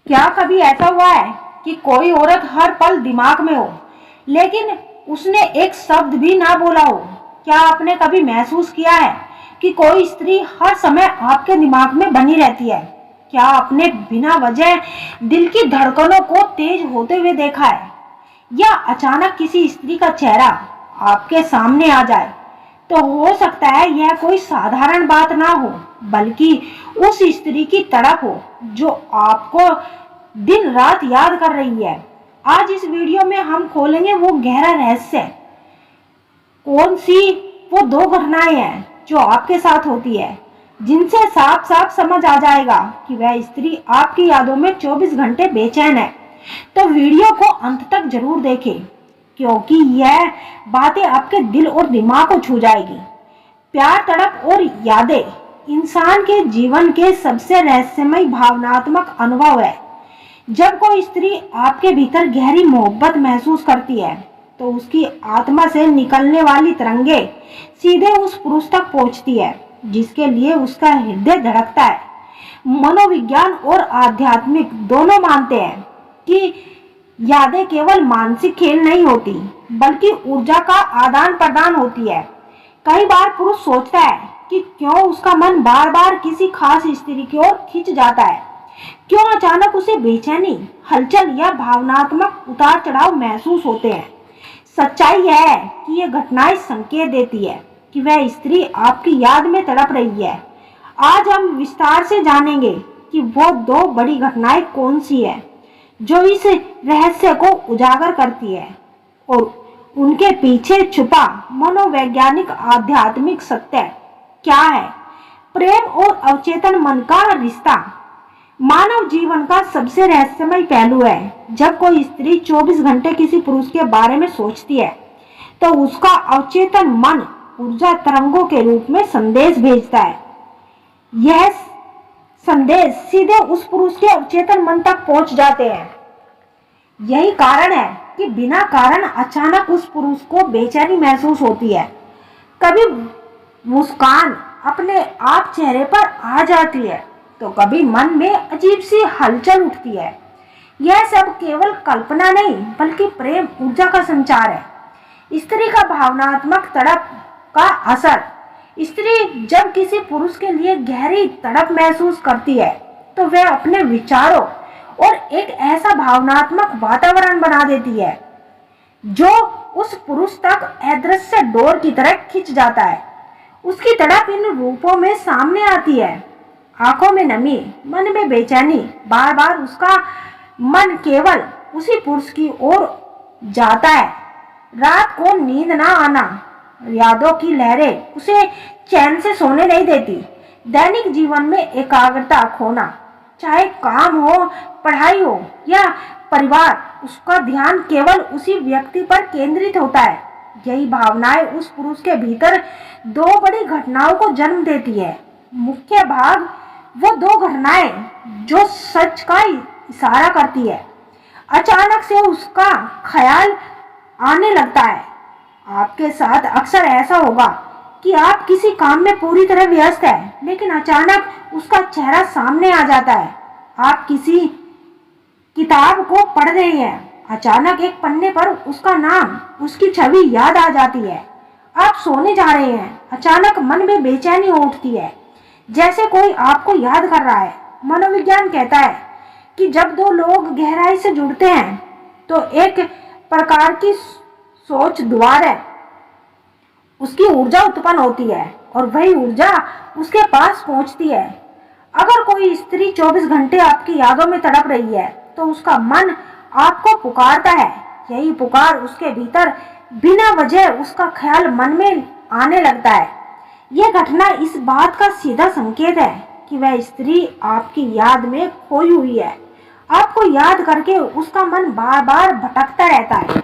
क्या कभी ऐसा हुआ है कि कोई औरत हर पल दिमाग में हो, लेकिन उसने एक शब्द भी ना बोला हो? क्या आपने कभी महसूस किया है कि कोई स्त्री हर समय आपके दिमाग में बनी रहती है? क्या आपने बिना वजह दिल की धड़कनों को तेज होते हुए देखा है? या अचानक किसी स्त्री का चेहरा आपके सामने आ जाए तो हो सकता है यह कोई साधारण बात ना हो, बल्कि उस स्त्री की तड़प हो जो आपको दिन रात याद कर रही है। आज इस वीडियो में हम खोलेंगे वो गहरा रहस्य, कौन सी वो दो घटनाएं हैं जो आपके साथ होती है, जिनसे साफ साफ समझ आ जाएगा कि वह स्त्री आपकी यादों में 24 घंटे बेचैन है। तो वीडियो को अंत तक जरूर देखें, क्योंकि यह बातें आपके दिल और दिमाग को छू जाएगी। प्यार, तड़प और यादें इंसान के जीवन के सबसे रहस्यमय भावनात्मक अनुभव है। जब कोई स्त्री आपके भीतर गहरी मोहब्बत महसूस करती है तो उसकी आत्मा से निकलने वाली तरंगे सीधे उस पुरुष तक पहुंचती है जिसके लिए उसका हृदय धड़कता है। मनोविज्ञान और आध्यात्मिक दोनों मानते हैं कि यादें केवल मानसिक खेल नहीं होती, बल्कि ऊर्जा का आदान प्रदान होती है। कई बार पुरुष सोचता है कि क्यों उसका मन बार बार किसी खास स्त्री की ओर खिंच जाता है, क्यों अचानक उसे बेचैनी, हलचल या भावनात्मक उतार चढ़ाव महसूस होते हैं। सच्चाई यह है कि ये घटनाएं संकेत देती है कि वह स्त्री आपकी याद में तड़प रही है। आज हम विस्तार से जानेंगे कि वो दो बड़ी घटनाएं कौन सी है जो इस रहस्य को उजागर करती है और उनके पीछे छुपा मनोवैज्ञानिक आध्यात्मिक सत्य क्या है। प्रेम और अवचेतन मन का रिश्ता मानव जीवन का सबसे रहस्यमय पहलू है। जब कोई स्त्री 24 घंटे किसी पुरुष के बारे में सोचती है तो उसका अवचेतन मन ऊर्जा तरंगों के रूप में संदेश भेजता है। यह संदेश सीधे उस पुरुष के अवचेतन मन तक पहुंच जाते हैं। यही कारण है कि बिना कारण अचानक उस पुरुष को बेचैनी महसूस होती है। कभी मुस्कान अपने आप चेहरे पर आ जाती है तो कभी मन में अजीब सी हलचल उठती है। यह सब केवल कल्पना नहीं, बल्कि प्रेम ऊर्जा का संचार है। स्त्री का भावनात्मक तड़प का असर। स्त्री जब किसी पुरुष के लिए गहरी तड़प महसूस करती है तो वह अपने विचारों और एक ऐसा भावनात्मक वातावरण बना देती है जो उस पुरुष तक अदृश्य डोर की तरह खिंच जाता है। उसकी तड़प इन रूपों में सामने आती है: आंखों में नमी, मन में बेचैनी, बार बार उसका मन केवल उसी पुरुष की ओर जाता है, रात को नींद ना आना, यादों की लहरें उसे चैन से सोने नहीं देती, दैनिक जीवन में एकाग्रता खोना, चाहे काम हो, पढ़ाई हो या परिवार, उसका ध्यान केवल उसी व्यक्ति पर केंद्रित होता है। यही भावनाएं उस पुरुष के भीतर दो बड़ी घटनाओं को जन्म देती है। मुख्य भाग वो दो घटनाएं जो सच का इशारा करती है। अचानक से उसका ख्याल आने लगता है। आपके साथ अक्सर ऐसा होगा कि आप किसी काम में पूरी तरह व्यस्त हैं, लेकिन अचानक उसका चेहरा सामने आ जाता है। आप किसी किताब को पढ़ रहे हैं, अचानक एक पन्ने पर उसका नाम, उसकी छवि याद आ जाती है। आप सोने जा रहे हैं, अचानक मन में बेचैनी हो उठती है, जैसे कोई आपको याद कर रहा है। मनोविज्ञान कहता है कि जब दो लोग गहराई से जुड़ते हैं तो एक प्रकार की सोच द्वारा उसकी ऊर्जा उत्पन्न होती है और वही ऊर्जा उसके पास पहुंचती है। अगर कोई स्त्री 24 घंटे आपकी यादों में तड़प रही है तो उसका मन आपको पुकारता है। यही पुकार उसके भीतर बिना वजह उसका ख्याल मन में आने लगता है। यह घटना इस बात का सीधा संकेत है कि वह स्त्री आपकी याद में खोई हुई है। आपको याद करके उसका मन बार बार भटकता रहता है।